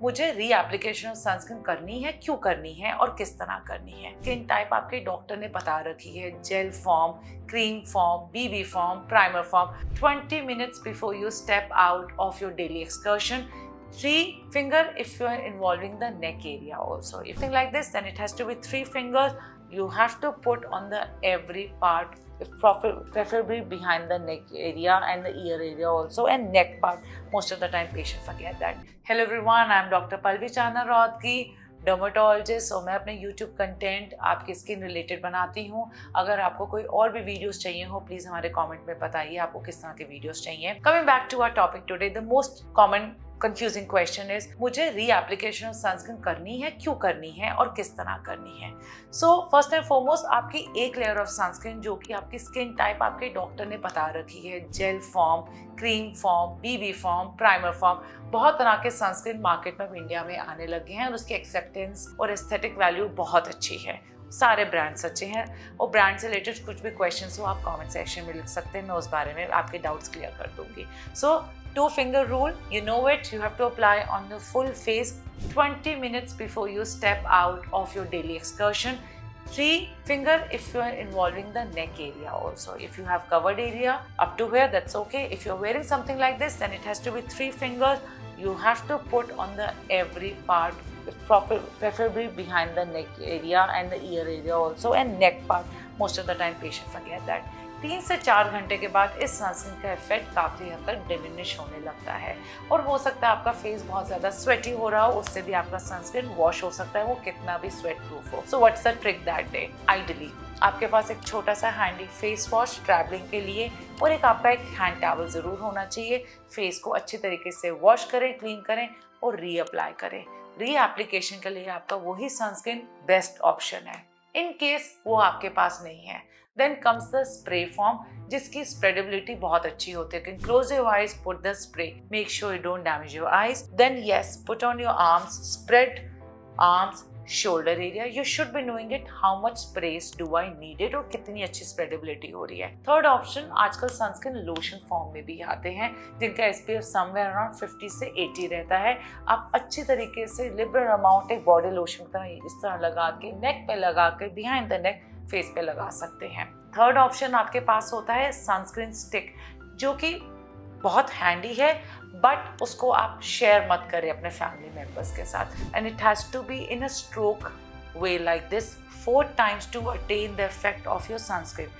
मुझे reapplication of sunscreen करनी है, क्यों करनी है और किस तरह करनी है। स्किन टाइप आपके डॉक्टर ने बता रखी है, gel form, cream form, BB form, primer form. 20 minutes before you step out of your daily excursion. 3 finger if you are involving the neck area also. If something like this, then it has to be 3 fingers. You have to put on the every part, preferably behind the neck area and the ear area also, and neck part. Most of the time patients forget that. Hello everyone, I am Dr. Palvi Chana Rautki, dermatologist. और मैं अपने YouTube content आपके skin related बनाती हूँ। अगर आपको कोई और भी वीडियोस चाहिए हो, प्लीज़ हमारे कमेंट में बताइए आपको किस तरह के वीडियोस चाहिए। Coming back to our topic today, the most common confusing question is मुझे रीएप्लीकेशन ऑफ सनस्क्रीन करनी है, क्यों करनी है और किस तरह करनी है। सो फर्स्ट एंड फॉरमोस्ट आपकी एक लेयर ऑफ सनस्क्रीन जो कि आपकी स्किन टाइप आपके डॉक्टर ने बता रखी है, gel form, cream form, BB form, primer form. बहुत तरह के सनस्क्रीन मार्केट में इंडिया में आने लगे हैं और उसकी एक्सेप्टेंस और एस्थेटिक वैल्यू बहुत अच्छी है। सारे ब्रांड्स अच्छे हैं और ब्रांड से रिलेटेड कुछ भी क्वेश्चंस हो आप कमेंट सेक्शन में लिख सकते हैं, मैं उस बारे में आपके डाउट्स क्लियर कर दूंगी। सो 2 finger rule, you know it, you have to apply on the full face 20 minutes before you step out of your daily excursion. 3 finger if you are involving the neck area also. If you have covered area up to here, that's okay. If you're wearing something like this, then it has to be 3 fingers. You have to put on the every part, preferably behind the neck area and the ear area also, and neck part. Most of the time patients forget that. 3 से 4 घंटे के बाद इस sunscreen का effect काफ़ी हद तक diminish होने लगता है और हो सकता है आपका फेस बहुत ज़्यादा स्वेटी हो रहा हो, उससे भी आपका सनस्क्रीन वॉश हो सकता है, वो कितना भी स्वेट प्रूफ हो। So what's the trick that day? Ideally आपके पास एक छोटा सा हैंडी फेस वॉश ट्रैवलिंग के लिए और आपका एक हैंड टॉवल ज़रूर होना चाहिए। फेस को अच्छी तरीके से वॉश करें, क्लीन करें और रीअप्लाई करें। रीएप्लीकेशन के लिए आपका वही सनस्क्रीन बेस्ट ऑप्शन है। इन केस वो आपके पास नहीं है, then comes the spray form जिसकी spreadability बहुत अच्छी होती है। Close your eyes, put the spray, make sure you don't damage your eyes. Then yes, put on your arms, spread arms, shoulder area. You should be knowing it, how much sprays do I need it और कितनी अच्छी spreadability हो रही है। Third option, आजकल sunscreen lotion form में भी आते हैं जिनका SPF समवेयर अराउंड 50 से 80 रहता है। आप अच्छी तरीके से लिबरल अमाउंट एक बॉडी लोशन का इस तरह लगा के नेक पे लगा के बिहाइंड द नेक फेस पे लगा सकते हैं। थर्ड ऑप्शन आपके पास होता है सनस्क्रीन स्टिक, जो कि बहुत हैंडी है, बट उसको आप शेयर मत करें अपने फैमिली मेंबर्स के साथ। And it has to be in a stroke way like this 4 times to attain the effect of your sunscreen.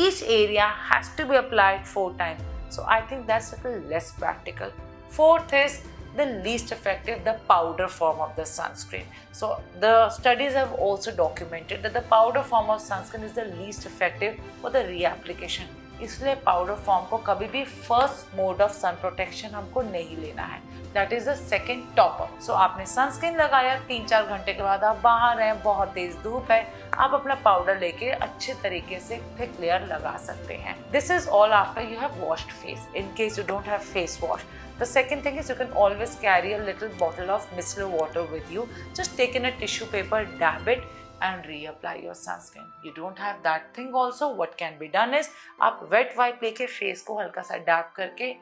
Each area has to be applied 4 times. So I think that's a little less practical. Fourth is the least effective, the powder form of the sunscreen. So the studies have also documented that the powder form of sunscreen is the least effective for the reapplication. इसलिए powder form को कभी भी first mode of sun protection हमको नहीं लेना है, that is the second topper. So आपने sunscreen लगाया, 3-4 घंटे के बाद आप बाहर हैं, बहुत तेज धूप है, आप अपना पाउडर लेके अच्छे तरीके से थिक लेयर लगा सकते हैं। This is all after you have washed face. In case you don't have face wash, the second thing is you can always carry a little bottle of micellar water with you. Just take in a tissue paper, dab it and reapply your sunscreen. You don't have that thing also, what can be done is आप wet wipe लेके face को हल्का सा dab करके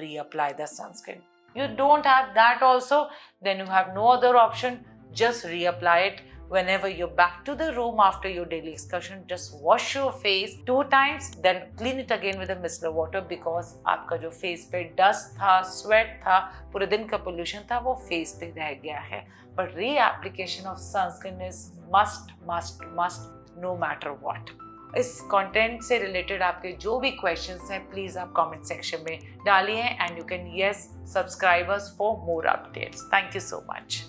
reapply the sunscreen. You don't have that also, then you have no other option, just reapply it. Whenever you're back to the room after your daily excursion, just wash your face 2 times, then clean it again with a micellar water, because आपका जो face पे dust था, sweat था, पूरे दिन का pollution था, वो face पे रह गया है। But reapplication of sunscreen is must no matter what. इस कंटेंट से रिलेटेड आपके जो भी क्वेश्चंस हैं प्लीज आप कमेंट सेक्शन में डालिए, and you can subscribe us for more updates. Thank you so much.